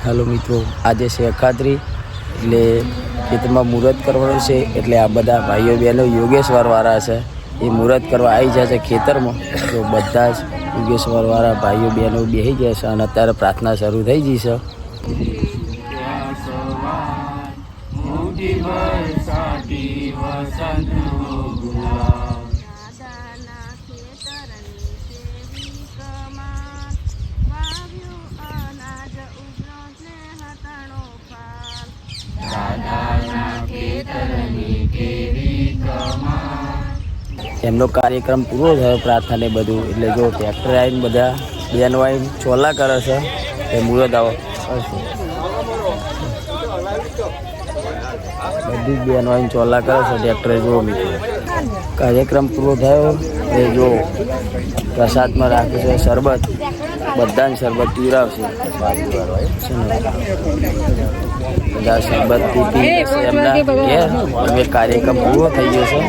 Hello मित्रों, आज से अखात्री એટલે ખેતરમાં મુહૂર્ત કરવાનું છે એટલે આ બધા ભાઈઓ બહેનો યોગેશ્વરવાળા છે એ મુહૂર્ત કરવા આવી જાય છે ખેતરમાં. તો બધા જ યોગેશ્વરવાળા ભાઈઓ બહેનો બેસી ગયા છે અને અત્યારે પ્રાર્થના શરૂ થઈ ગઈ છે. એમનો કાર્યક્રમ પૂરો થયો પ્રાર્થના ને બધું એટલે જો ટ્રેક્ટર આવીને બધા બેનો આવીને ચોલા કરે છે એ મુહૂર્ત આવો બધી જ બેનો આવીને ચોલા કરે છે ટ્રેક્ટરે. જો મિત્રો કાર્યક્રમ પૂરો થયો એ જો પ્રસાદમાં રાખે છે શરબત, બધાને શરબત પીવડાવશે. બધા શરબત પી એમના ઘેર હવે કાર્યક્રમ પૂરો થઈ ગયો છે.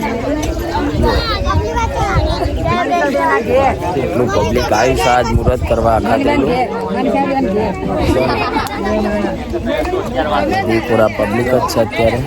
એટલું પબ્લિક આવી છે આજ મુહૂર્ત કરવા આખા થયેલું પૂરા પબ્લિક જ છે અત્યારે.